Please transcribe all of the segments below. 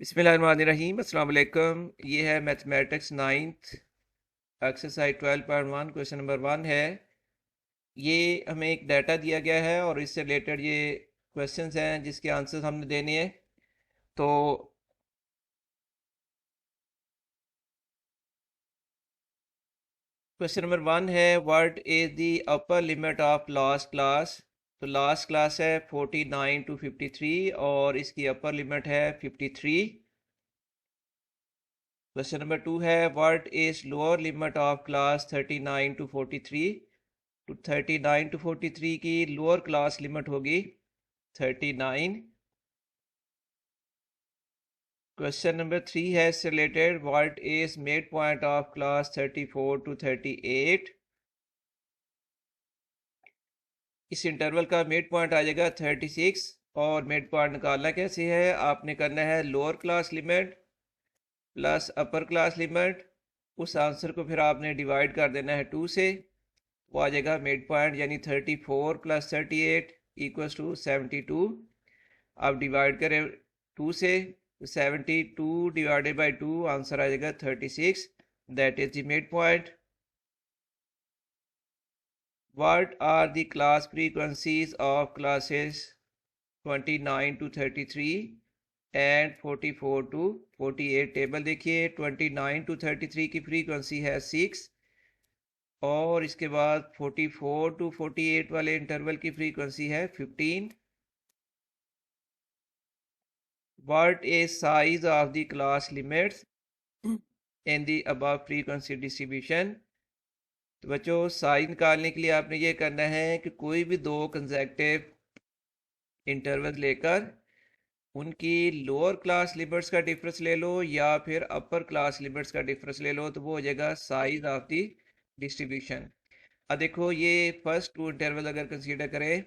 बिस्मिल्लाहिर्रहमानिर्रहीम अस्सलाम वालेकुम। ये है mathematics ninth exercise 12.1 question number 1 है। ये हमें एक डाटा दिया गया है और इससे रिलेटेड ये क्वेश्चंस हैं जिसके आंसर्स हमने देने हैं। तो क्वेश्चन नंबर 1 है, what is the upper limit of last class. तो लास्ट क्लास है 49 to 53 और इसकी अपर लिमिट है 53। क्वेश्चन नंबर 2 है, what is lower limit of class 39 to 43। तो 39 to 43 की लोअर क्लास लिमिट होगी 39। क्वेश्चन नंबर 3 है इससे related, what is mid point of class 34 to 38। इस इंटरवल का मिड पॉइंट आ जाएगा 36 और मिड पॉइंट निकालना कैसे है, आपने करना है lower class limit plus upper class limit. उस आंसर को फिर आपने डिवाइड कर देना है 2 से, वो आ जाएगा मिड पॉइंट, यानी 34 + 38 = 72। आप डिवाइड करें 2 से, 72 डिवाइडेड बाई 2 आंसर आ जाएगा 36। That is the mid point. What are the class frequencies of classes 29 to 33 and 44 to 48। Table देखिए, 29 to 33 की फ्रीक्वेंसी है 6 और इसके बाद 44 to 48 वाले इंटरवल की फ्रीक्वेंसी है 15। What is size of the class limits in the above frequency distribution। तो बच्चों, साइज निकालने के लिए आपने ये करना है कि कोई भी दो कंसेक्टिव इंटरवल लेकर उनकी लोअर क्लास लिमिट्स का डिफरेंस ले लो या फिर अपर क्लास लिमिट्स का डिफरेंस ले लो, तो वो हो जाएगा साइज ऑफ द डिस्ट्रीब्यूशन। अब देखो, ये फर्स्ट टू इंटरवल अगर कंसीडर करें,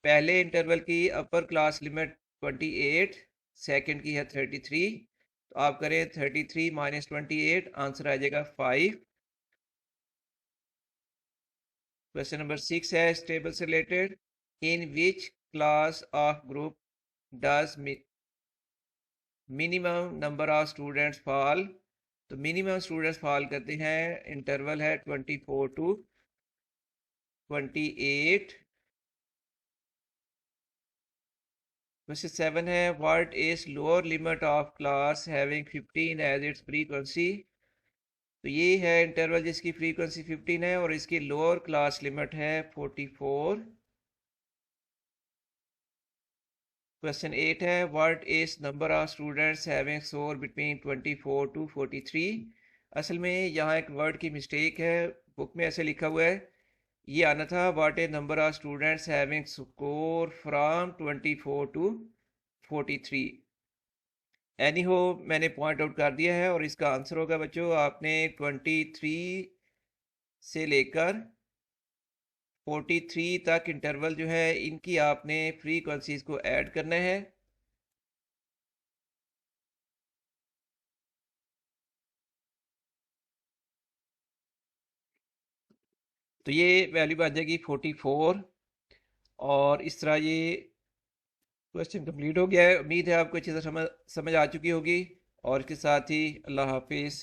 पहले इंटरवल की अपर क्लास लिमिट 28, सेकंड की है 33। तो आप करें 33 - 28, आंसर आ जाएगा 5। क्वेश्चन नंबर 6 है इस टेबल से related, in which class of group does minimum number of students fall. तो मिनिमम स्टूडेंट्स फॉल करते हैं, इंटरवल है 24 to 28। क्वेश्चन 7 है, what is lower limit of class having 15 as its frequency. तो ये है इंटरवल जिसकी फ्रीक्वेंसी 15 है और इसकी लोअर क्लास लिमिट है 44। क्वेश्चन 8 है, what is number of students having score between 24 to 43। असल में यहाँ एक वर्ड की मिस्टेक है, बुक में ऐसे लिखा हुआ है, ये आना था what is number of students having score from 24 to 43। Any हो, मैंने पॉइंट आउट कर दिया है और इसका आंसर होगा बच्चों, आपने 23 से लेकर 43 तक इंटरवल जो है इनकी आपने फ्रीक्वेंसीज को ऐड करना है। तो ये वैल्यू आ जाएगी 44 और इस तरह ये क्वेश्चन कंप्लीट हो गया है। उम्मीद है आपको अच्छी तरह समझ आ चुकी होगी और इसके साथ ही अल्लाह हाफिज़।